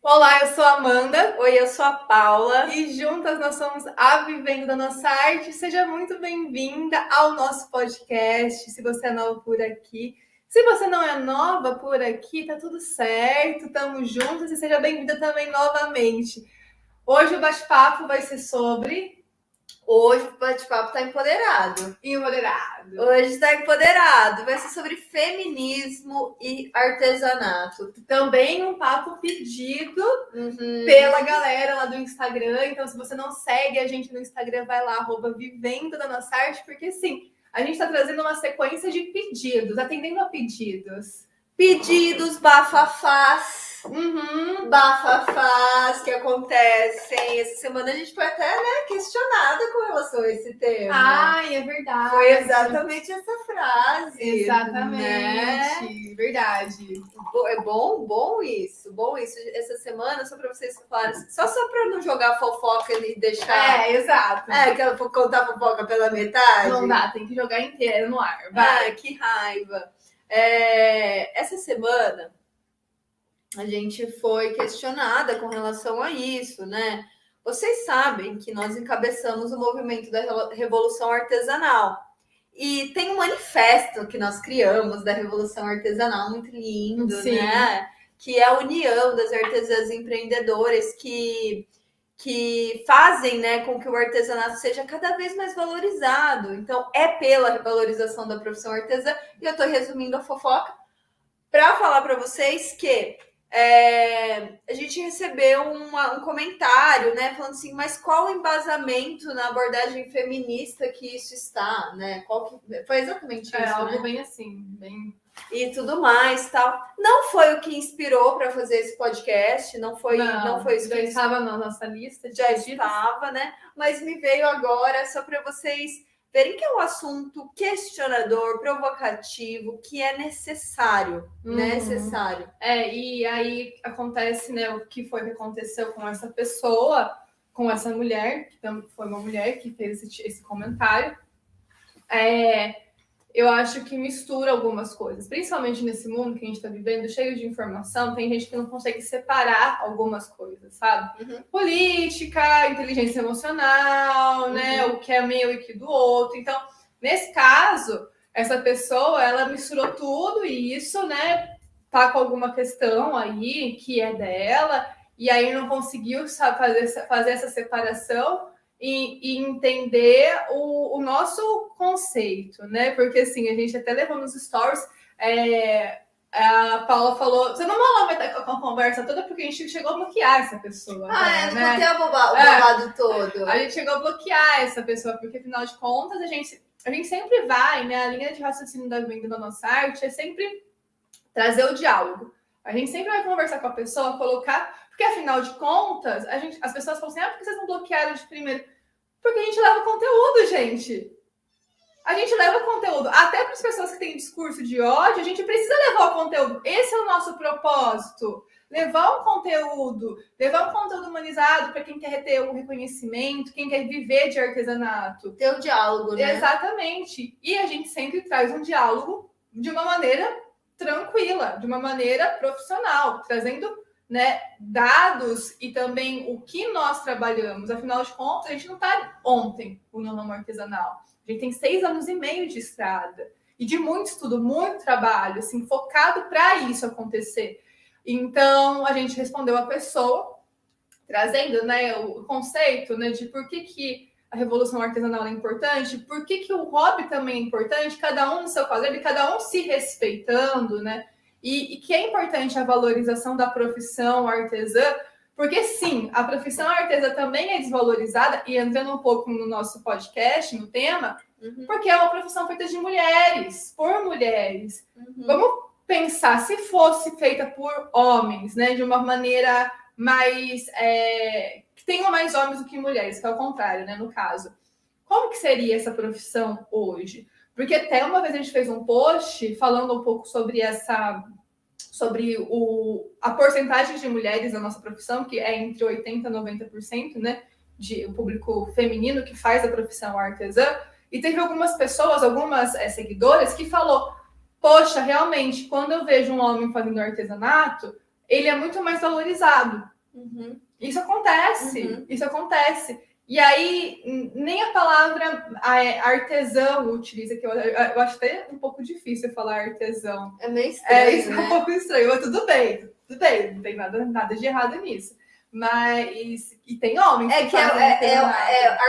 Olá, eu sou a Amanda. Oi, eu sou a Paula. E juntas nós somos a Vivendo da Nossa Arte. Seja muito bem-vinda ao nosso podcast. Se você é nova por aqui, se você não é nova por aqui, tá tudo certo, estamos juntas e seja bem-vinda também novamente. Hoje o bate-papo vai ser sobre Hoje o bate-papo tá empoderado. Hoje tá empoderado. Vai ser sobre feminismo e artesanato. Também um papo pedido pela galera lá do Instagram. Então, se você não segue a gente no Instagram, vai lá, @Vivendo da Nossa Arte, porque sim, a gente está trazendo uma sequência de pedidos, atendendo a pedidos. Pedidos bafafás. Bafafás que acontecem. Essa semana a gente foi até questionada com relação a esse tema. Ai, é verdade. Foi exatamente essa frase. Exatamente, né? Verdade. É bom isso. Essa semana, só para vocês falarem, só para não jogar fofoca e deixar. Exato. Que ela for contar fofoca pela metade. Não dá, tem que jogar inteiro no ar. Vai. Que raiva. Essa semana a gente foi questionada com relação a isso, né? Vocês sabem que nós encabeçamos o movimento da Revolução Artesanal. E tem um manifesto que nós criamos da Revolução Artesanal, muito lindo, Sim. né? Que é a união das artesãs empreendedoras que fazem, né, com que o artesanato seja cada vez mais valorizado. Então, é pela valorização da profissão artesã. E eu estou resumindo a fofoca para falar para vocês que a gente recebeu um comentário, né, falando assim, mas qual o embasamento na abordagem feminista que isso está, né? Foi exatamente isso, algo né? bem assim, bem... E tudo mais, tal. Não foi o que inspirou para fazer esse podcast, não foi isso já que estava na nossa lista. Já estava, né? Mas me veio agora só para vocês verem que é um assunto questionador, provocativo, que é necessário, necessário. E aí acontece, né, o que foi que aconteceu com essa pessoa, com essa mulher, que foi uma mulher que fez esse comentário. Eu acho que mistura algumas coisas, principalmente nesse mundo que a gente está vivendo, cheio de informação, tem gente que não consegue separar algumas coisas, sabe? Política, inteligência emocional, né? O que é meu e que do outro. Então, nesse caso, essa pessoa, ela misturou tudo isso, né? Tá com alguma questão aí que é dela, e aí não conseguiu fazer essa separação e entender o nosso conceito, né? Porque assim, a gente até levou nos stories, a Paula falou, você não vai lá com a conversa toda porque a gente chegou a bloquear essa pessoa. Não contei o babado todo. A gente chegou a bloquear essa pessoa, porque afinal de contas a gente sempre vai, né? A linha de raciocínio da venda da nossa arte é sempre trazer o diálogo. A gente sempre vai conversar com a pessoa, colocar... Porque, afinal de contas, as pessoas falam assim, por que vocês não bloquearam de primeiro? Porque a gente leva conteúdo, gente. A gente leva conteúdo. Até para as pessoas que têm discurso de ódio, a gente precisa levar o conteúdo. Esse é o nosso propósito. Levar um conteúdo humanizado para quem quer ter um reconhecimento, quem quer viver de artesanato. Ter um diálogo, né? Exatamente. E a gente sempre traz um diálogo de uma maneira tranquila, de uma maneira profissional, trazendo, né, dados e também o que nós trabalhamos. Afinal de contas, a gente não está ontem no ramo artesanal. A gente tem 6 anos e meio de estrada e de muito estudo, muito trabalho, assim, focado para isso acontecer. Então, a gente respondeu a pessoa, trazendo, né, o conceito, né, de por que a revolução artesanal é importante, por que o hobby também é importante, cada um no seu quadrado e cada um se respeitando, né? E que é importante a valorização da profissão artesã, porque sim, a profissão artesã também é desvalorizada, e entrando um pouco no nosso podcast, no tema, porque é uma profissão feita de mulheres, por mulheres. Vamos pensar, se fosse feita por homens, né, de uma maneira mais... que tenham mais homens do que mulheres, que é o contrário, né, no caso. Como que seria essa profissão hoje? Porque até uma vez a gente fez um post falando um pouco sobre a porcentagem de mulheres na nossa profissão, que é entre 80% e 90%, né, de o público feminino que faz a profissão artesã, e teve algumas pessoas, algumas seguidoras, que falou, poxa, realmente, quando eu vejo um homem fazendo artesanato, ele é muito mais valorizado. Isso acontece, isso acontece. E aí, nem a palavra artesão utiliza, que eu acho até um pouco difícil falar artesão. É meio estranho, isso né? É um pouco estranho, mas tudo bem, não tem nada de errado nisso. Mas, e tem homens que é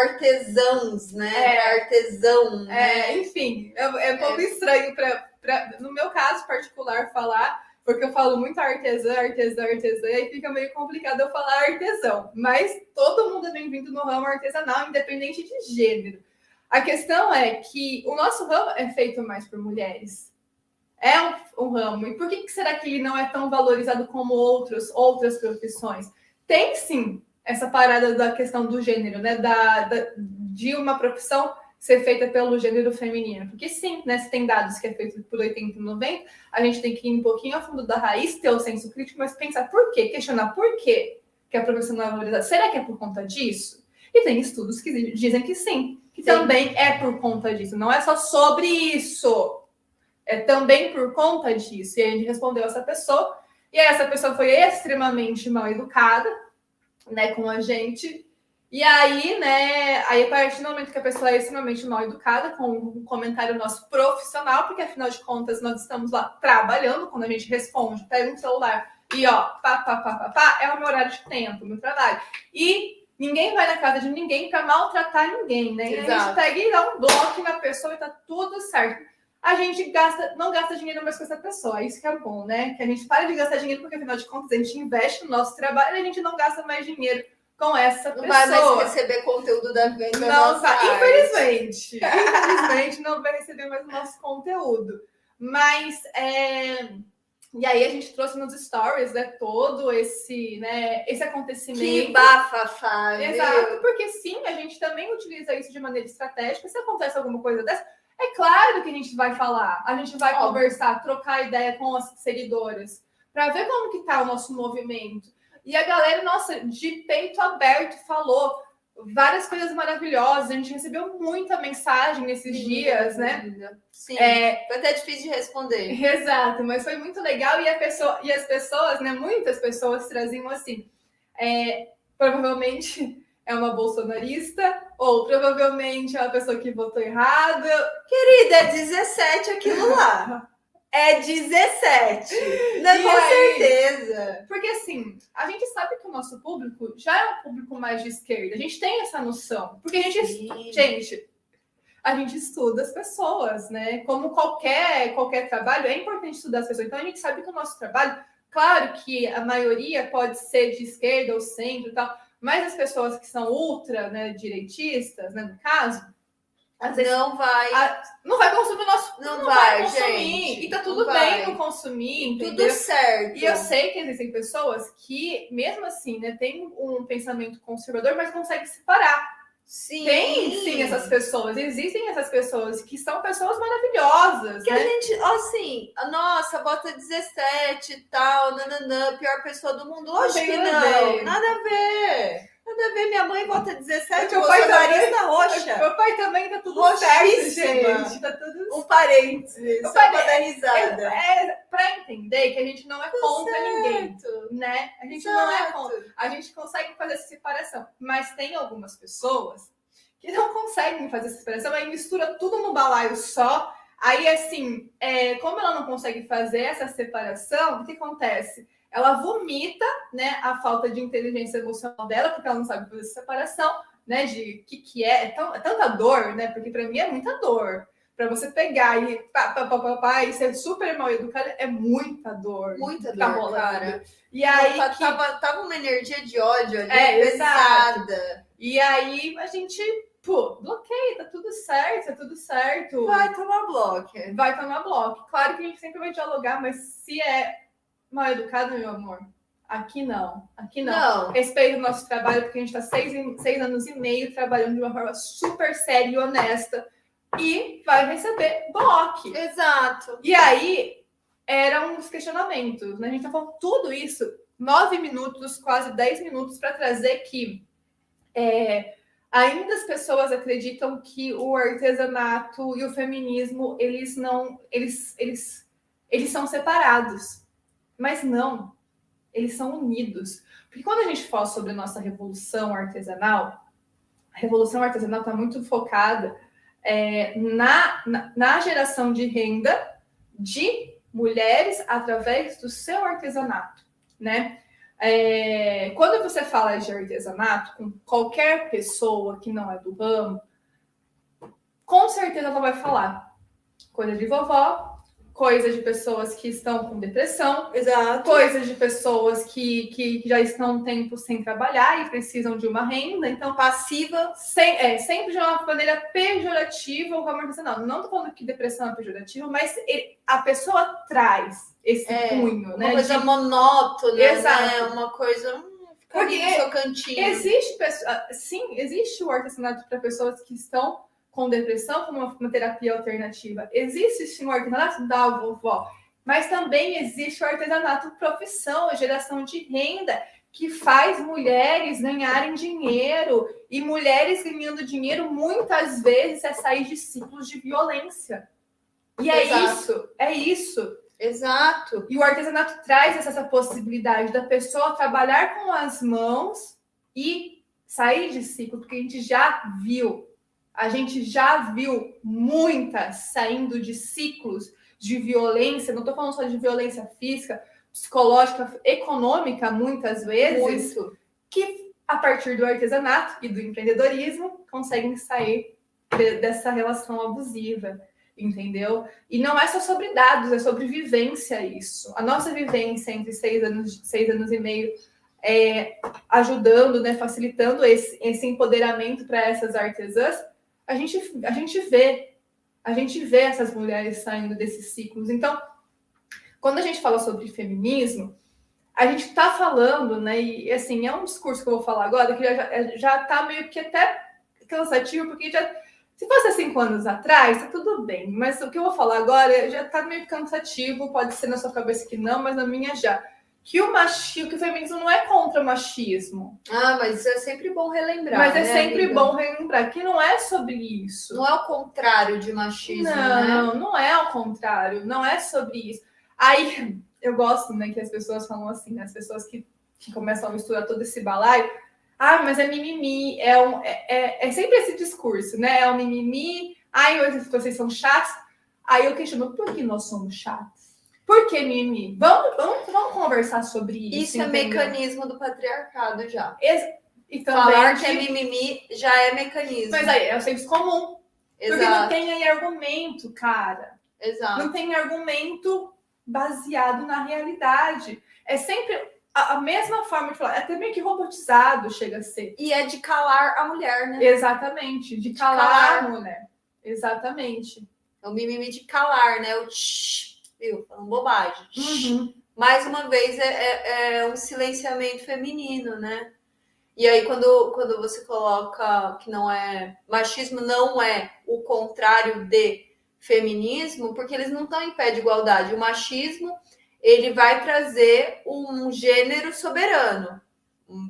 artesãos, né? Artesão, né? Enfim, é um pouco estranho no meu caso particular falar, porque eu falo muito artesã, e fica meio complicado eu falar artesão. Mas todo mundo é bem-vindo no ramo artesanal, independente de gênero. A questão é que o nosso ramo é feito mais por mulheres. É um ramo. E por que será que ele não é tão valorizado como outras profissões? Tem sim essa parada da questão do gênero, né? De uma profissão ser feita pelo gênero feminino. Porque sim, né? Se tem dados que é feito por 80 e 90, a gente tem que ir um pouquinho a fundo da raiz, ter o senso crítico, mas pensar por quê? Questionar por quê que a profissão não é valorizada. Será que é por conta disso? E tem estudos que dizem que sim, que também é por conta disso. Não é só sobre isso. É também por conta disso. E a gente respondeu essa pessoa, e essa pessoa foi extremamente mal educada, né, com a gente. E aí, né, a partir do momento que a pessoa é extremamente mal educada, com um comentário nosso profissional, porque afinal de contas nós estamos lá trabalhando, quando a gente responde, pega um celular e é o meu horário de tempo, meu trabalho. E ninguém vai na casa de ninguém para maltratar ninguém, né? Exato. E a gente pega e dá um bloco na pessoa e tá tudo certo. A gente não gasta dinheiro mais com essa pessoa. Isso que é bom, né? Que a gente para de gastar dinheiro, porque afinal de contas a gente investe no nosso trabalho e a gente não gasta mais dinheiro com essa pessoa. Não vai mais receber conteúdo da venda. Não vai, infelizmente. Infelizmente não vai receber mais o nosso conteúdo. Mas, e aí a gente trouxe nos stories, né, todo esse acontecimento. Que bafafá, exato, porque sim, a gente também utiliza isso de maneira estratégica. Se acontece alguma coisa dessa, é claro que a gente vai falar, a gente vai conversar, trocar ideia com as seguidoras, para ver como que tá o nosso movimento. E a galera, nossa, de peito aberto, falou várias coisas maravilhosas. A gente recebeu muita mensagem nesses dias, né? Sim, foi até difícil de responder. Exato, mas foi muito legal. E as pessoas, né? Muitas pessoas traziam assim, provavelmente é uma bolsonarista, ou provavelmente é uma pessoa que votou errado. Querida, é 17 aquilo lá. É 17. Não, com certeza. Porque assim, a gente sabe que o nosso público já é um público mais de esquerda. A gente tem essa noção. Porque a gente estuda as pessoas, né? Como qualquer trabalho, é importante estudar as pessoas. Então a gente sabe que o nosso trabalho, claro que a maioria pode ser de esquerda ou centro e tal, mas as pessoas que são ultra, né, direitistas, né, no caso, às vezes não vai consumir o nosso. Não vai consumir. Gente, e tá tudo bem não consumir, entendeu? Tudo certo. E eu sei que existem pessoas que, mesmo assim, né, tem um pensamento conservador, mas conseguem separar. Sim. Tem sim essas pessoas, existem essas pessoas que são pessoas maravilhosas. Que né? a gente, assim, nossa, bota 17 e tal, nananã, pior pessoa do mundo. Lógico que não, nada a ver. Nada a ver, minha mãe vota 17, meu pai também tá roxa. Meu pai também tá tudo certo, gente. Tá tudo... Um parênteses, só pra dar risada. Pra entender que a gente não é contra ninguém, né? A gente não é contra. A gente consegue fazer essa separação. Mas tem algumas pessoas que não conseguem fazer essa separação, aí mistura tudo no balaio só. Aí, assim, como ela não consegue fazer essa separação, o que acontece? Ela vomita, né, a falta de inteligência emocional dela, porque ela não sabe fazer essa separação, né, de que é tanta dor, né, porque para mim é muita dor. Para você pegar e e ser super mal educada é muita dor. Muita dor, cara. E aí tava uma energia de ódio ali, pesada. E aí a gente, bloqueia, tá tudo certo. Vai tomar bloco. Claro que a gente sempre vai dialogar, mas se é mal educado, meu amor, aqui não. Respeito o nosso trabalho, porque a gente está 6 anos e meio trabalhando de uma forma super séria e honesta e vai receber bloco. Exato. E aí, eram os questionamentos, né? A gente tá falando tudo isso, 9 minutos, quase 10 minutos, para trazer que ainda as pessoas acreditam que o artesanato e o feminismo, eles são separados. Mas não. eles são unidos. Porque quando a gente fala sobre a nossa revolução artesanal, a revolução artesanal está muito focada na geração de renda de mulheres através do seu artesanato, né? Quando você fala de artesanato com qualquer pessoa que não é do ramo, com certeza ela vai falar coisa de vovó, coisa de pessoas que estão com depressão, Exato. coisas de pessoas que já estão um tempo sem trabalhar e precisam de uma renda, então Passiva. sempre de uma maneira pejorativa o ramo artesanal. Não estou falando que depressão é pejorativa, mas a pessoa traz esse cunho, né? Uma coisa monótona, Exato. né? Uma coisa... Porque no seu cantinho. Existe o artesanato para pessoas que estão com depressão como uma terapia alternativa. Existe sim o artesanato da vovó, mas também existe o artesanato profissão, a geração de renda, que faz mulheres ganharem dinheiro, e mulheres ganhando dinheiro muitas vezes é sair de ciclos de violência. E é isso. Exato. E o artesanato traz essa possibilidade da pessoa trabalhar com as mãos e sair de ciclo, porque a gente já viu muitas saindo de ciclos de violência, não estou falando só de violência física, psicológica, econômica, muitas vezes, que a partir do artesanato e do empreendedorismo conseguem sair dessa relação abusiva, entendeu? E não é só sobre dados, é sobre vivência isso. A nossa vivência entre 6 anos e meio ajudando, né, facilitando esse empoderamento para essas artesãs, a gente vê essas mulheres saindo desses ciclos. Então, quando a gente fala sobre feminismo, a gente está falando, né, e assim, é um discurso que eu vou falar agora que já está meio que até cansativo, porque se fosse há 5 anos atrás, tá tudo bem, mas o que eu vou falar agora já está meio cansativo, pode ser na sua cabeça que não, mas na minha já. Que o feminismo não é contra o machismo. Mas isso é sempre bom relembrar. Mas é sempre bom relembrar que não é sobre isso. Não é o contrário de machismo, não é o contrário, não é sobre isso. Aí eu gosto, né, que as pessoas falam assim, as pessoas que começam a misturar todo esse balaio. Mas é mimimi, é sempre esse discurso, né? É o mimimi, vocês são chatos. Aí eu questiono, por que nós somos chatos? Por que mimimi? Vamos conversar sobre isso. Isso entendeu? É mecanismo do patriarcado já. E também falar que é mimimi já é mecanismo. Mas aí é o senso comum. Exato. Porque não tem aí argumento, cara. Exato. Não tem argumento baseado na realidade. É sempre a mesma forma de falar. É até meio que robotizado chega a ser. E é de calar a mulher, né? Exatamente. De calar a mulher. Exatamente. É o mimimi de calar, né? O tsh, viu? Falando bobagem. Uhum. Mais uma vez, é um silenciamento feminino, né? E aí, quando você coloca que não é... Machismo não é o contrário de feminismo, porque eles não estão em pé de igualdade. O machismo, ele vai trazer um gênero soberano,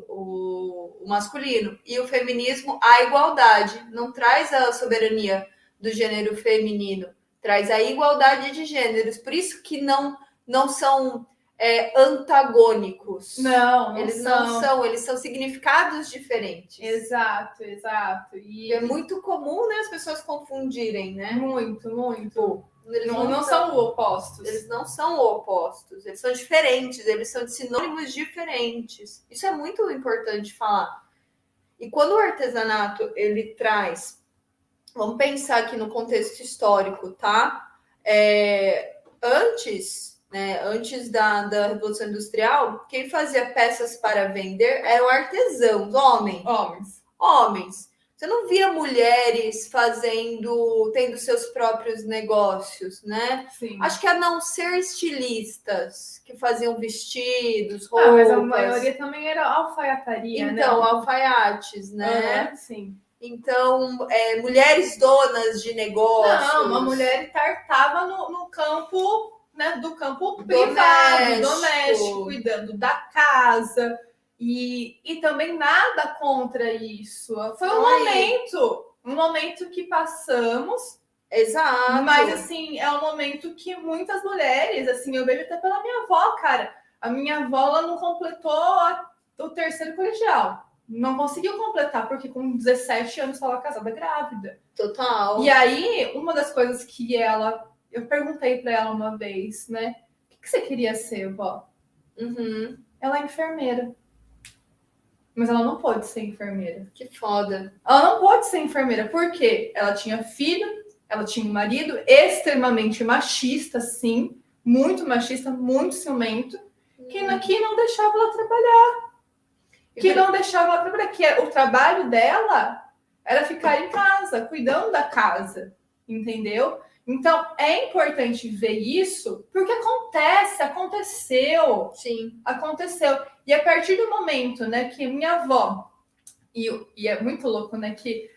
o masculino. E o feminismo, a igualdade. Não traz a soberania do gênero feminino. Traz a igualdade de gêneros. Por isso que não são... antagônicos. Não são, eles são significados diferentes. Exato. E é muito comum, né, as pessoas confundirem, né? Muito. Eles não são opostos. Eles não são opostos, eles são diferentes, eles são de sinônimos diferentes. Isso é muito importante falar. E quando o artesanato, ele traz... Vamos pensar aqui no contexto histórico, tá? Antes da Revolução Industrial, quem fazia peças para vender eram artesãos, homens. Você não via mulheres tendo seus próprios negócios, né? Sim. Acho que a não ser estilistas, que faziam vestidos, roupas. Mas a maioria também era alfaiataria, né? Então, alfaiates, né? Sim. Então, mulheres donas de negócios. Não, uma mulher estava no campo... Né, do campo privado, doméstico, cuidando da casa, e também nada contra isso. Foi um momento que passamos. Exato. Mas, assim, é um momento que muitas mulheres, assim, eu vejo até pela minha avó, cara, A minha avó ela não completou o terceiro colegial. Não conseguiu completar, porque com 17 anos ela casada grávida. Total. E aí, uma das coisas que eu perguntei para ela uma vez, né? O que você queria ser, vó? Uhum. Ela é enfermeira. Mas ela não pôde ser enfermeira. Que foda. Ela não pôde ser enfermeira, porque ela tinha filho, ela tinha um marido extremamente machista, sim, muito machista, muito ciumento, que não deixava ela trabalhar. Que não deixava ela trabalhar. Que o trabalho dela era ficar em casa, cuidando da casa, entendeu? Então, é importante ver isso, porque aconteceu. Sim. Aconteceu. E a partir do momento, né, que minha avó, e é muito louco, né, que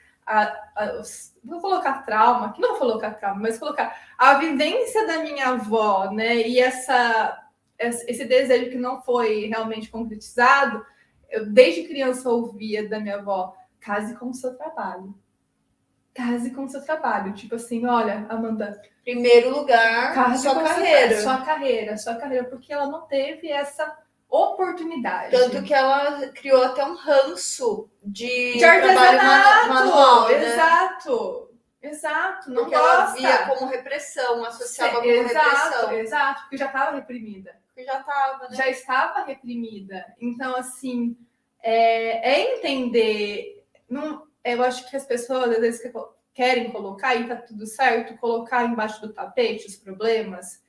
vou colocar trauma, que não vou colocar trauma, mas colocar a vivência da minha avó, né, e esse desejo que não foi realmente concretizado, eu desde criança ouvia da minha avó, case com o seu trabalho. Case com o seu trabalho. Tipo assim, olha, Amanda. Primeiro lugar, sua carreira. Sua carreira, porque ela não teve essa oportunidade. Tanto que ela criou até um ranço de trabalho manual, né? Exato. Não porque gosta. Ela via como repressão, associava como repressão. Exato, porque já estava reprimida. Né? Já estava reprimida. Então, assim, é entender. Eu acho que as pessoas, às vezes, querem colocar, e tá tudo certo, colocar embaixo do tapete os problemas,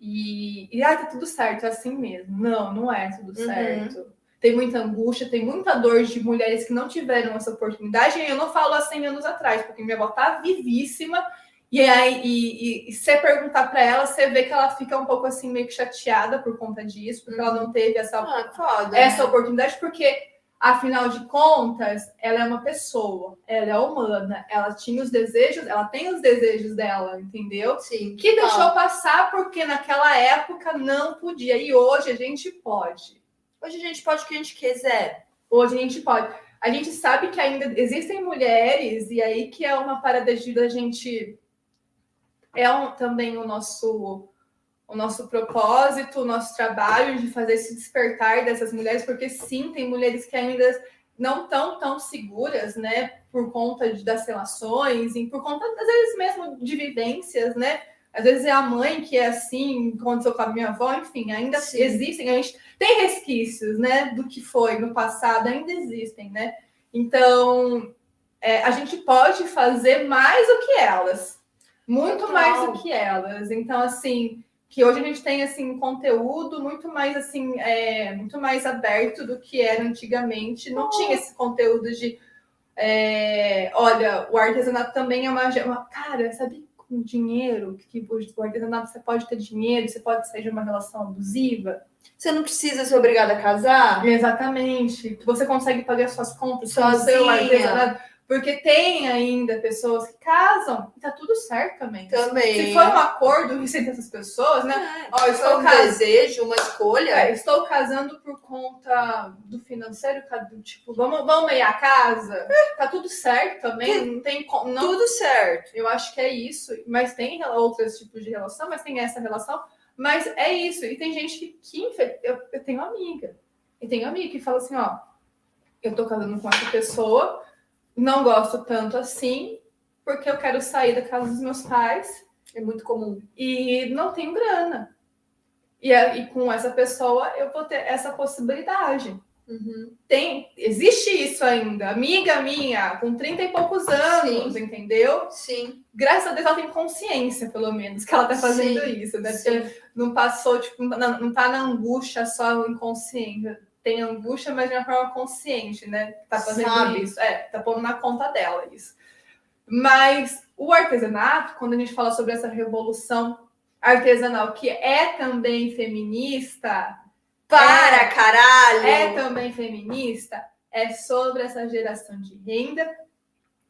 tá tudo certo, é assim mesmo. Não é tudo certo. Tem muita angústia, tem muita dor de mulheres que não tiveram essa oportunidade, e eu não falo há 100 anos atrás, porque minha avó tá vivíssima, e você perguntar para ela, você vê que ela fica um pouco assim, meio que chateada por conta disso, porque ela não teve essa oportunidade, porque afinal de contas, ela é uma pessoa, ela é humana, ela tinha os desejos, ela tem os desejos dela, entendeu? Sim. Que deixou passar porque naquela época não podia, e hoje a gente pode. Hoje a gente pode o que a gente quiser. Hoje a gente pode. A gente sabe que ainda existem mulheres, e aí que é uma parada da gente... também o nosso propósito, o nosso trabalho de fazer esse despertar dessas mulheres, porque sim, tem mulheres que ainda não estão tão seguras, né, por conta das relações, e por conta, às vezes, mesmo de vivências, né? Às vezes é a mãe que é assim, aconteceu com a minha avó, enfim, ainda existem, a gente tem resquícios, né, do que foi no passado, ainda existem, né? Então, a gente pode fazer mais do que elas, muito mais do que elas. Então, assim, que hoje a gente tem assim conteúdo muito mais assim, muito mais aberto do que era antigamente. Não tinha esse conteúdo de olha, o artesanato também é uma cara, sabe, com dinheiro, que o artesanato você pode ter dinheiro, você pode sair de uma relação abusiva. Você não precisa ser obrigada a casar? Exatamente. Você consegue pagar suas contas sozinha. Com o seu artesanato. Porque tem ainda pessoas que casam e tá tudo certo também. Se for um acordo entre essas pessoas, né? Estou desejo, uma escolha. Estou casando por conta do financeiro, tipo, vamos meiar a casa. Tá tudo certo também. Não tem tudo certo. Eu acho que é isso. Mas tem outros tipos de relação, mas tem essa relação. Mas é isso. E tem gente que eu tenho amiga. E tem amiga que fala assim, ó, eu tô casando com essa pessoa, não gosto tanto assim, porque eu quero sair da casa dos meus pais. É muito comum. E não tenho grana. E com essa pessoa eu vou ter essa possibilidade. Existe isso ainda. Amiga minha, com 30 e poucos anos, entendeu? Sim. Graças a Deus ela tem consciência, pelo menos, que ela tá fazendo isso, né? Porque não passou, tipo, não tá na angústia só inconsciente. Tem angústia, mas de uma forma consciente, né? Tá fazendo isso. Tá pondo na conta dela isso. Mas o artesanato, quando a gente fala sobre essa revolução artesanal, que é também feminista... caralho! É também feminista, é sobre essa geração de renda,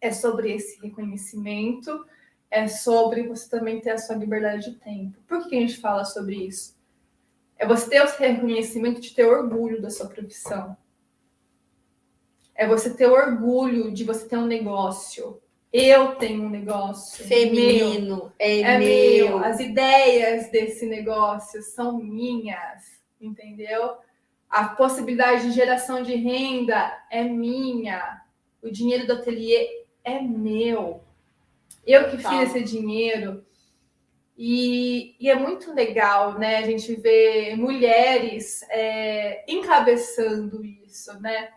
é sobre esse reconhecimento, é sobre você também ter a sua liberdade de tempo. Por que a gente fala sobre isso? É você ter o reconhecimento de ter orgulho da sua profissão. É você ter orgulho de você ter um negócio. Eu tenho um negócio. Feminino. É meu. As ideias desse negócio são minhas. entendeu? A possibilidade de geração de renda é minha, o dinheiro do ateliê é meu, eu que fiz esse dinheiro. E é muito legal, né? A gente vê mulheres encabeçando isso, né?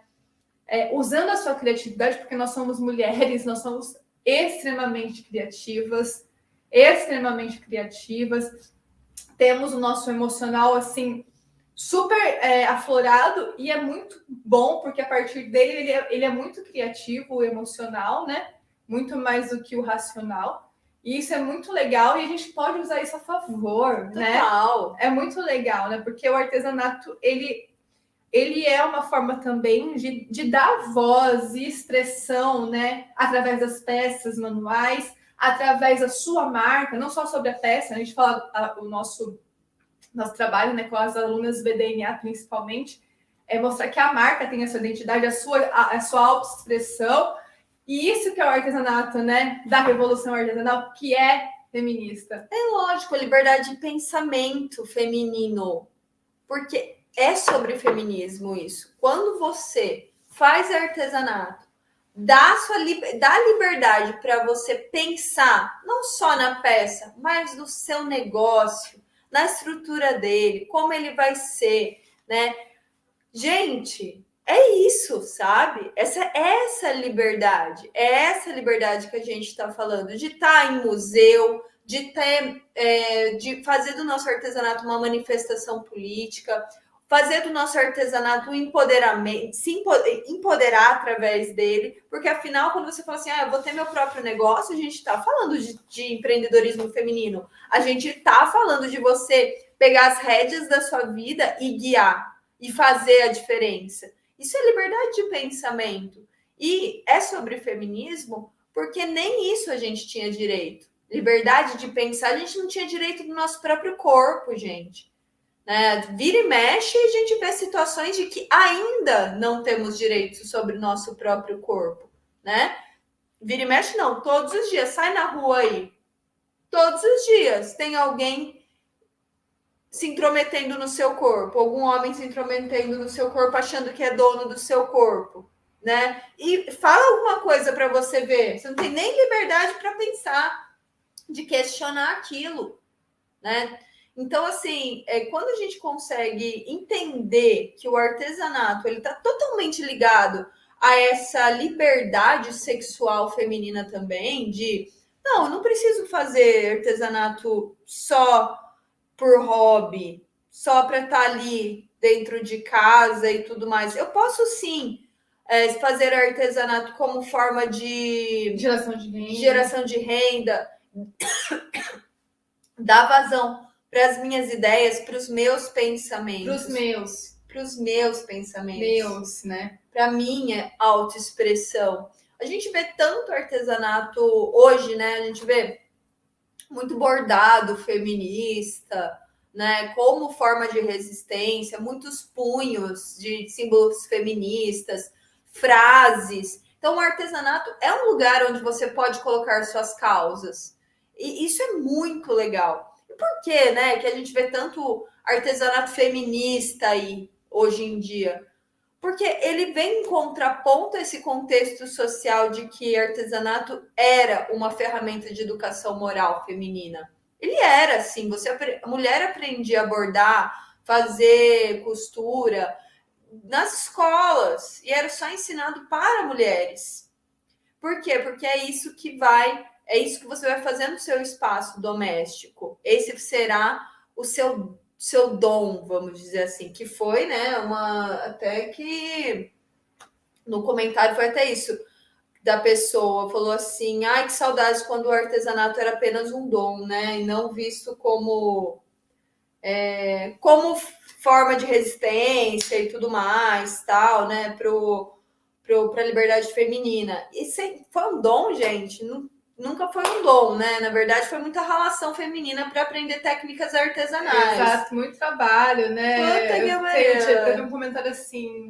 Usando a sua criatividade, porque nós somos mulheres, nós somos extremamente criativas, temos o nosso emocional assim super aflorado, e é muito bom porque a partir dele ele é muito criativo, o emocional, né? Muito mais do que o racional. E isso é muito legal e a gente pode usar isso a favor, Total. né? É muito legal, né? Porque o artesanato ele é uma forma também de dar voz e expressão, né? Através das peças manuais, através da sua marca, não só sobre a peça. A gente fala o nosso trabalho, né, com as alunas BDNA principalmente, é mostrar que a marca tem a sua identidade, a sua autoexpressão, e isso que é o artesanato, né, da revolução artesanal, que é feminista. É lógico, a liberdade de pensamento feminino, porque é sobre feminismo isso. Quando você faz artesanato, dá liberdade para você pensar não só na peça, mas no seu negócio, na estrutura dele, como ele vai ser, né? Gente, é isso, sabe? Essa liberdade, é essa liberdade que a gente está falando, de estar em museu, de fazer do nosso artesanato uma manifestação política, fazer do nosso artesanato um empoderamento, empoderar através dele, porque afinal, quando você fala assim, eu vou ter meu próprio negócio, a gente está falando de empreendedorismo feminino, a gente está falando de você pegar as rédeas da sua vida e guiar, e fazer a diferença. Isso é liberdade de pensamento. E é sobre feminismo, porque nem isso a gente tinha direito. Liberdade de pensar, a gente não tinha direito do nosso próprio corpo, gente. Né? Vira e mexe, a gente vê situações de que ainda não temos direito sobre o nosso próprio corpo, né? Vira e mexe não, todos os dias, sai na rua aí. Todos os dias tem alguém se intrometendo no seu corpo, algum homem se intrometendo no seu corpo, achando que é dono do seu corpo, né? E fala alguma coisa para você ver. Você não tem nem liberdade para pensar, de questionar aquilo, né? Então, assim, quando a gente consegue entender que o artesanato ele está totalmente ligado a essa liberdade sexual feminina também, de não, eu não preciso fazer artesanato só por hobby, só para estar ali dentro de casa e tudo mais. Eu posso sim fazer artesanato como forma de geração de renda, dar vazão para as minhas ideias, para os meus pensamentos. Para os meus pensamentos. Né? Para minha autoexpressão. A gente vê tanto artesanato hoje, né? A gente vê muito bordado feminista, né, como forma de resistência, muitos punhos de símbolos feministas, frases. Então, o artesanato é um lugar onde você pode colocar suas causas. E isso é muito legal. E por que, né, que a gente vê tanto artesanato feminista aí hoje em dia? Porque ele vem em contraponto a esse contexto social de que artesanato era uma ferramenta de educação moral feminina. Ele era, assim, a mulher aprendia a bordar, fazer costura nas escolas, e era só ensinado para mulheres. Por quê? Porque é isso que você vai fazer no seu espaço doméstico. Esse será o seu dom, vamos dizer assim, que foi, né, até que no comentário foi até isso, da pessoa, falou assim, ai, que saudades quando o artesanato era apenas um dom, né, e não visto como forma de resistência e tudo mais, tal, né, para a liberdade feminina. E foi um dom, gente, nunca foi um dom, né? Na verdade, foi muita relação feminina para aprender técnicas artesanais. Exato, muito trabalho, né? Teve um comentário assim,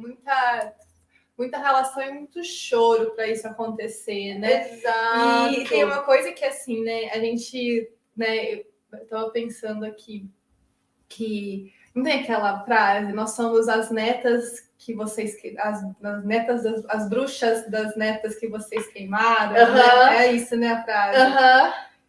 muita relação e muito choro para isso acontecer, né? Exato. E tem uma coisa que assim, né? A gente, né? Eu estava pensando aqui que Não tem aquela frase, nós somos as netas que vocês, as netas, as bruxas das netas que vocês queimaram, né? É isso, né, a frase.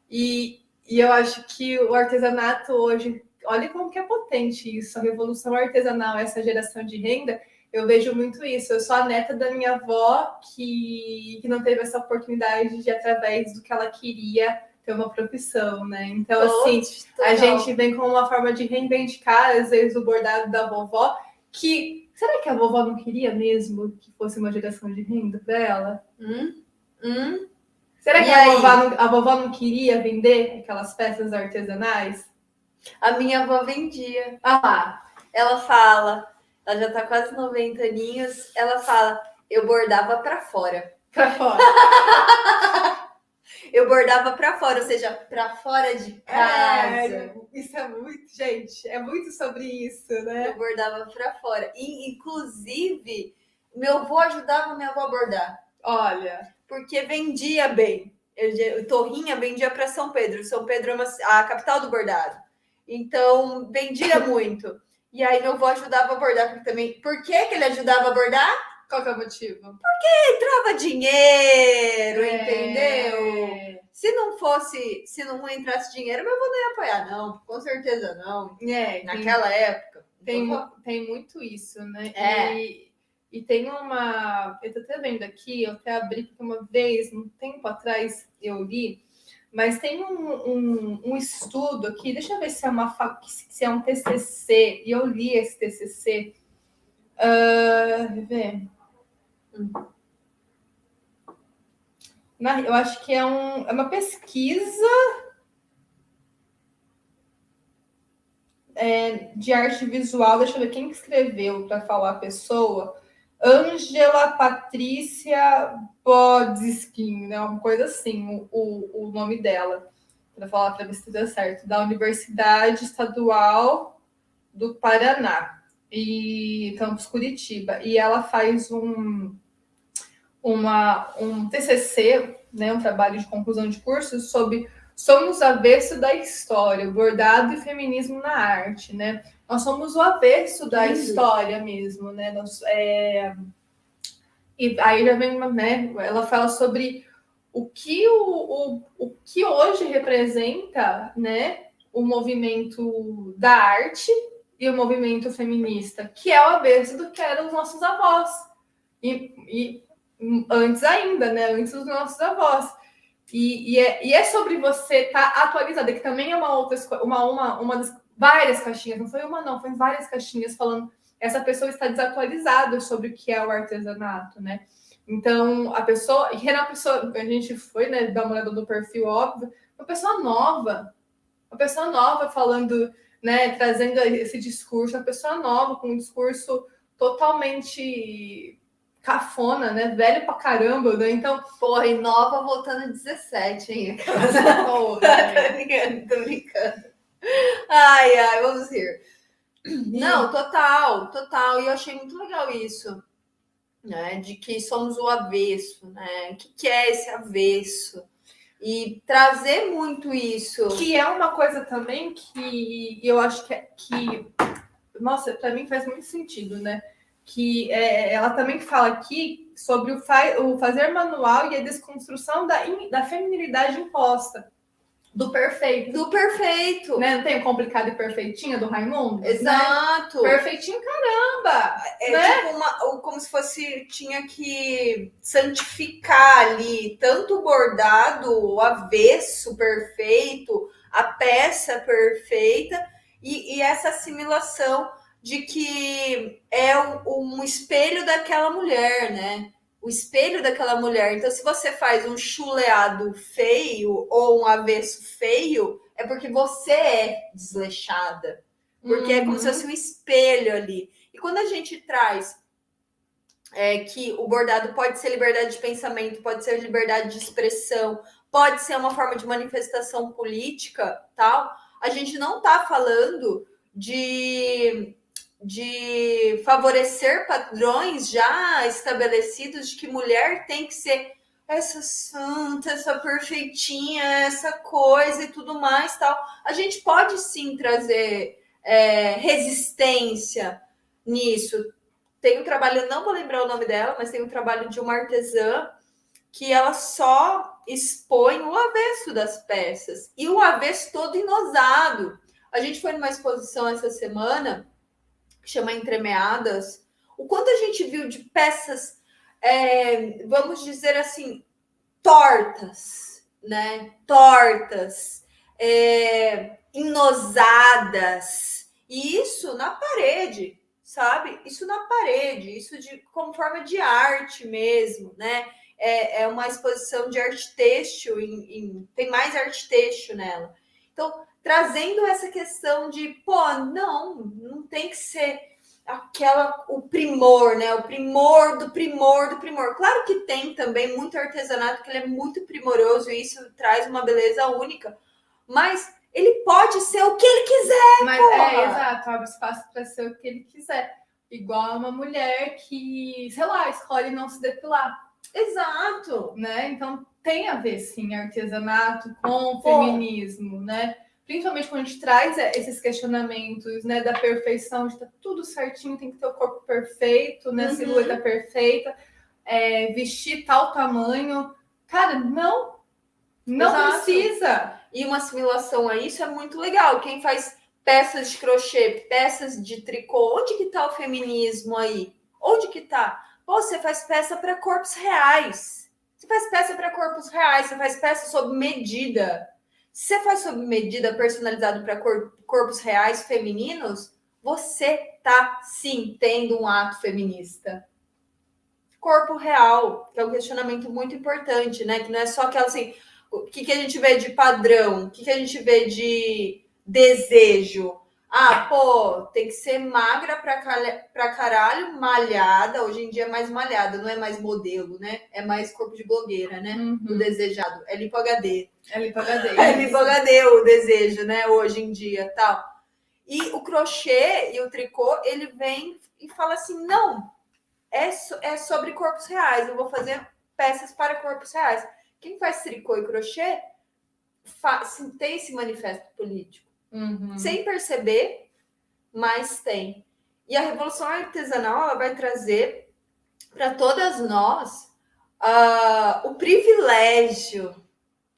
E eu acho que o artesanato hoje, olha como que é potente isso, a revolução artesanal, essa geração de renda, eu vejo muito isso. Eu sou a neta da minha avó que não teve essa oportunidade de, através do que ela queria, ter uma profissão, né? Então, assim, a gente vem com uma forma de reivindicar, às vezes, o bordado da vovó, que... Será que a vovó não queria mesmo que fosse uma geração de renda para ela? Será que a vovó não queria vender aquelas peças artesanais? A minha avó vendia. Ela fala, ela já tá quase 90 aninhos, ela fala, eu bordava para fora. Para fora. Eu bordava para fora, ou seja, para fora de casa. Isso é muito, gente, é muito sobre isso, né? Eu bordava para fora. E, inclusive, meu avô ajudava minha avó a bordar. Olha. Porque vendia bem. Torrinha vendia para São Pedro. São Pedro é a capital do bordado. Então, vendia muito. E aí, meu avô ajudava a bordar porque também. Por que ele ajudava a bordar? Qual que é o motivo? Porque entrava dinheiro, entendeu? Se não entrasse dinheiro, meu avô não ia apoiar, não. Com certeza não. Naquela época. Tem muito isso, né? E tem uma... Eu tô até vendo aqui, eu até abri uma vez, um tempo atrás, eu li, mas tem um estudo aqui, deixa eu ver se é um TCC, e eu li esse TCC. Deixa eu ver. Eu acho que é uma pesquisa de arte visual. Deixa eu ver quem escreveu para falar a pessoa. Ângela Patrícia Bodskin, né? Uma coisa assim, o nome dela. Para falar, para ver se tudo é certo. Da Universidade Estadual do Paraná, e Campus Curitiba. E ela faz um TCC, né, um trabalho de conclusão de curso sobre somos o avesso da história, bordado e feminismo na arte, né? Nós somos o avesso da história mesmo, né? E aí já vem, né? Ela fala sobre o que hoje representa, né? O movimento da arte e o movimento feminista, que é o avesso do que eram os nossos avós. E antes ainda, né? Antes dos nossos avós. E é sobre você estar atualizada, que também é uma das várias caixinhas, não foi uma não, foi várias caixinhas falando essa pessoa está desatualizada sobre o que é o artesanato, né? Então, a gente foi, né, dar uma olhada no perfil, óbvio, uma pessoa nova falando, né, trazendo esse discurso, uma pessoa nova com um discurso totalmente cafona, né? Velho pra caramba, né? Então, porra, e nova voltando a 17, hein? Tô brincando. Ai, vamos rir. Não, total. E eu achei muito legal isso, né? De que somos o avesso, né? O que é esse avesso? E trazer muito isso. Que é uma coisa também que eu acho que nossa, para mim faz muito sentido, né? Que ela também fala aqui sobre o fazer manual e a desconstrução da feminilidade imposta. Do perfeito. Né? Não tem o complicado e perfeitinha do Raimundo? Exato. Né? Perfeitinho, caramba! Né? Tipo como se fosse, tinha que santificar ali tanto o bordado, o avesso perfeito, a peça perfeita e essa assimilação de que é um espelho daquela mulher, né? O espelho daquela mulher. Então, se você faz um chuleado feio ou um avesso feio, é porque você é desleixada. Porque é como se fosse um espelho ali. E quando a gente traz que o bordado pode ser liberdade de pensamento, pode ser liberdade de expressão, pode ser uma forma de manifestação política, tal, a gente não está falando de favorecer padrões já estabelecidos de que mulher tem que ser essa santa, essa perfeitinha, essa coisa e tudo mais, tal. A gente pode sim trazer resistência nisso. Tem um trabalho, não vou lembrar o nome dela, mas tem um trabalho de uma artesã que ela só expõe o avesso das peças e o avesso todo inosado. A gente foi numa exposição essa semana que chama Entremeadas. O quanto a gente viu de peças, vamos dizer assim, tortas, né? Tortas, inosadas. E isso na parede, sabe? Isso na parede, isso como forma de arte mesmo, né? É uma exposição de arte têxtil, tem mais arte têxtil nela. Então, trazendo essa questão de, não tem que ser o primor, né? O primor do primor do primor. Claro que tem também muito artesanato que ele é muito primoroso e isso traz uma beleza única, mas ele pode ser o que ele quiser. Mas exato, abre espaço para ser o que ele quiser. Igual uma mulher que, sei lá, escolhe não se depilar. Exato. Né? Então tem a ver, sim, artesanato com feminismo, né? Principalmente quando a gente traz esses questionamentos, né, da perfeição, de tá tudo certinho, tem que ter o corpo perfeito, né, a silhueta perfeita, vestir tal tamanho. Cara, não precisa. E uma assimilação a isso é muito legal. Quem faz peças de crochê, peças de tricô, onde que tá o feminismo aí? Onde que tá? Você faz peça para corpos reais. Você faz peça para corpos reais, você faz peça sob medida. Se você faz sob medida personalizado para corpos reais femininos, você tá sim tendo um ato feminista. Corpo real, que é um questionamento muito importante, né? Que não é só aquela assim, o que a gente vê de padrão, o que a gente vê de desejo. Tem que ser magra pra caralho, malhada. Hoje em dia é mais malhada, não é mais modelo, né? É mais corpo de blogueira, né? O desejado. É lipo HD. É lipo HD. É lipo HD o desejo, né? Hoje em dia, tal. E o crochê e o tricô, ele vem e fala assim, não, é sobre corpos reais. Eu vou fazer peças para corpos reais. Quem faz tricô e crochê tem esse manifesto político. Sem perceber, mas tem. E a Revolução Artesanal ela vai trazer para todas nós o privilégio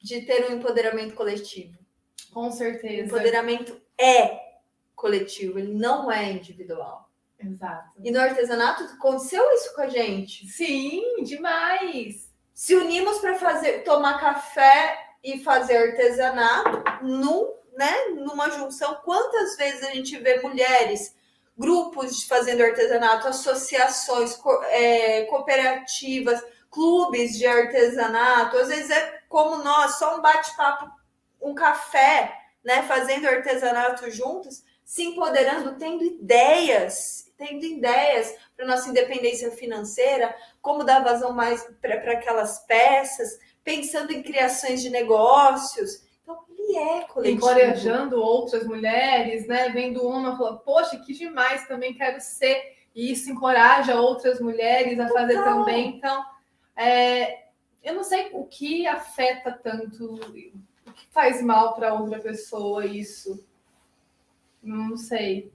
de ter um empoderamento coletivo. Com certeza. O empoderamento é coletivo, ele não é individual. Exato. E no artesanato aconteceu isso com a gente. Sim, demais. Se unimos para tomar café e fazer artesanato numa junção. Quantas vezes a gente vê mulheres, grupos fazendo artesanato, associações, cooperativas, clubes de artesanato. Às vezes é como nós, só um bate-papo, um café, né, fazendo artesanato juntos, se empoderando, tendo ideias para nossa independência financeira, como dar vazão mais para aquelas peças, pensando em criações de negócios. Então, ele é coletivo. Encorajando outras mulheres, né? Vendo uma falando, poxa, que demais, também quero ser. E isso encoraja outras mulheres a fazer também. Então, eu não sei o que afeta tanto, o que faz mal para outra pessoa isso. Não sei.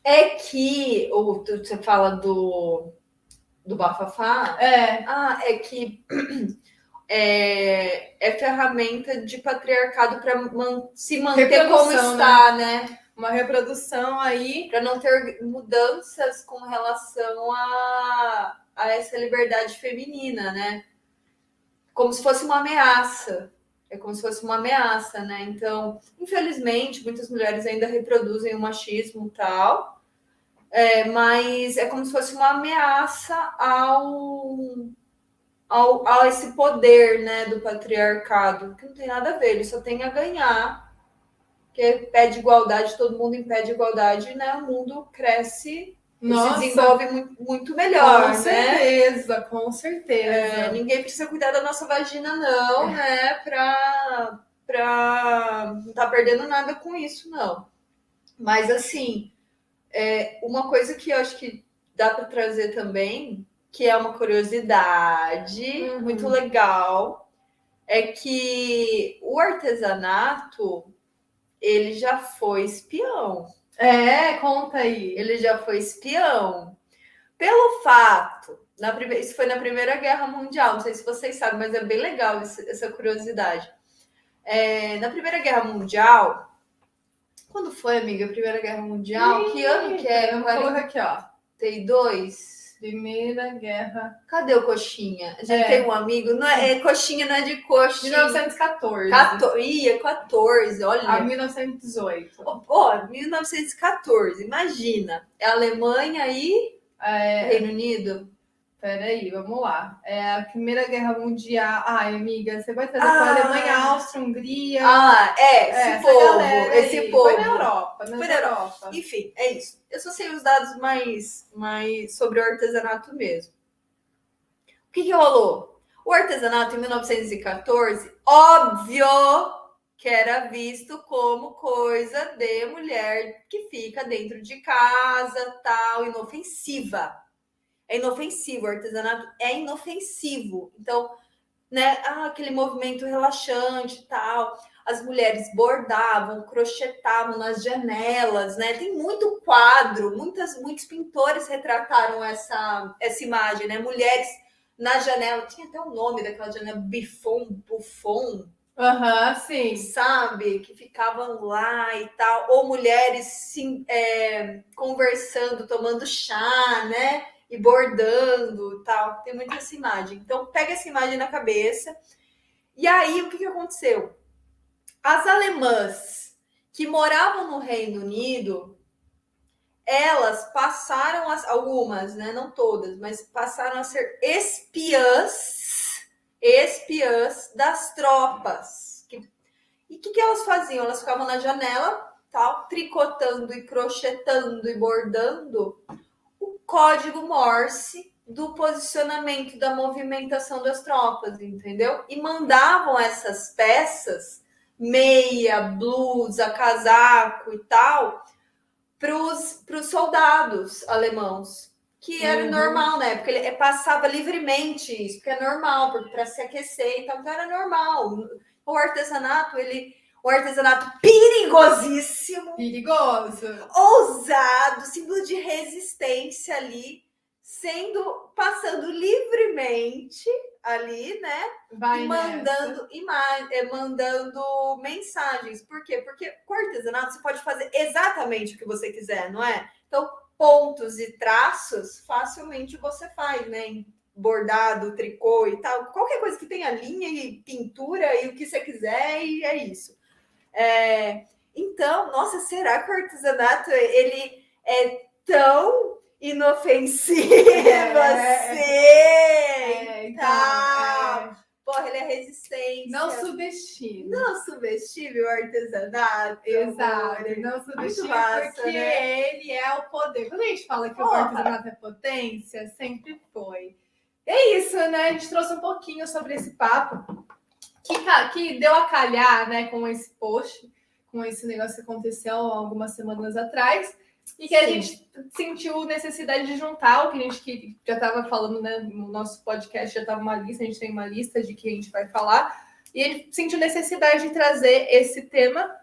É que você fala do bafafá. É que é ferramenta de patriarcado para se manter como está, né? Uma reprodução aí. Para não ter mudanças com relação a essa liberdade feminina, né? Como se fosse uma ameaça. É como se fosse uma ameaça, né? Então, infelizmente, muitas mulheres ainda reproduzem o machismo e tal. Mas é como se fosse uma ameaça a esse poder, né, do patriarcado, que não tem nada a ver, ele só tem a ganhar, porque pede igualdade, todo mundo impede igualdade, né, o mundo cresce, se desenvolve muito melhor, Com certeza. Ninguém precisa cuidar da nossa vagina, não, né, pra não tá perdendo nada com isso, não. Mas, assim, uma coisa que eu acho que dá para trazer também, que é uma curiosidade muito legal, é que o artesanato, ele já foi espião. Conta aí. Ele já foi espião. Pelo fato, isso foi na Primeira Guerra Mundial, não sei se vocês sabem, mas é bem legal essa curiosidade. Na Primeira Guerra Mundial, quando foi, amiga, a Primeira Guerra Mundial? Que ano que é? Vamos colocar aqui, ó. 42? Primeira Guerra. Cadê o Coxinha? A gente tem um amigo, Coxinha não é de coxinha. 1914. É 14, olha. A 1918. 1914, imagina. É Alemanha e Reino Unido? Peraí, vamos lá. A Primeira Guerra Mundial. Ai, amiga, você vai trazer com a Alemanha, Áustria, Hungria. Esse povo. Foi na Europa. Europa. Enfim, é isso. Eu só sei os dados mais sobre o artesanato mesmo. O que rolou? O artesanato em 1914, óbvio que era visto como coisa de mulher que fica dentro de casa, tal, inofensiva. É inofensivo, o artesanato é inofensivo. Então, né, aquele movimento relaxante e tal. As mulheres bordavam, crochetavam nas janelas, né? Tem muito quadro, muitos pintores retrataram essa imagem, né? Mulheres na janela, tinha até o nome daquela janela, Buffon. Sim. Sabe? Que ficavam lá e tal. Ou mulheres conversando, tomando chá, né? E bordando e tal. Tem muita essa imagem. Então, pega essa imagem na cabeça. E aí, o que aconteceu? As alemãs que moravam no Reino Unido, elas passaram algumas, né? Não todas, mas passaram a ser espiãs das tropas. E o que elas faziam? Elas ficavam na janela, tal, tricotando e crochetando e bordando o código Morse do posicionamento da movimentação das tropas, entendeu? E mandavam essas peças, meia, blusa, casaco e tal, para os soldados alemãos, que era normal na época, ele passava livremente isso, porque é normal, para se aquecer e tal, então era normal. O artesanato perigosíssimo. Perigoso. Ousado, símbolo de resistência ali, passando livremente ali, né? Vai e mandando mensagens. Por quê? Porque com artesanato você pode fazer exatamente o que você quiser, não é? Então, pontos e traços, facilmente você faz, né? Em bordado, tricô e tal. Qualquer coisa que tenha linha e pintura e o que você quiser, e é isso. Então, nossa, será que o artesanato ele é tão inofensivo assim? Porra, ele é resistência. Não subestime. Não subestime o artesanato. Exato. Não subestime porque ele é o poder. Quando a gente fala que o artesanato é potência, sempre foi. É isso, né? A gente trouxe um pouquinho sobre esse papo que deu a calhar, né, com esse post, com esse negócio que aconteceu algumas semanas atrás, e que a gente sentiu necessidade de juntar o que a gente já estava falando, né, no nosso podcast, já estava uma lista, a gente tem uma lista de que a gente vai falar, e a gente sentiu necessidade de trazer esse tema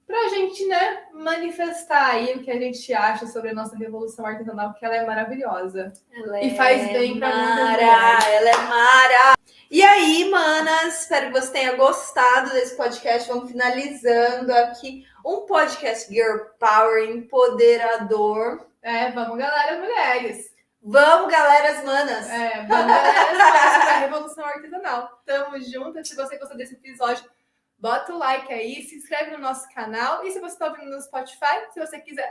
para a gente, né, manifestar aí o que a gente acha sobre a nossa revolução artesanal, que ela é maravilhosa. E faz bem para muita mulher. Ela é mara! E aí, manas, espero que você tenha gostado desse podcast. Vamos finalizando aqui um podcast Girl Power empoderador. Vamos, galera, mulheres. Vamos, galeras manas. Vamos, galera, da revolução artesanal. Tamo juntas. Se você gostou desse episódio, bota o like aí, se inscreve no nosso canal. E se você está ouvindo no Spotify, se você quiser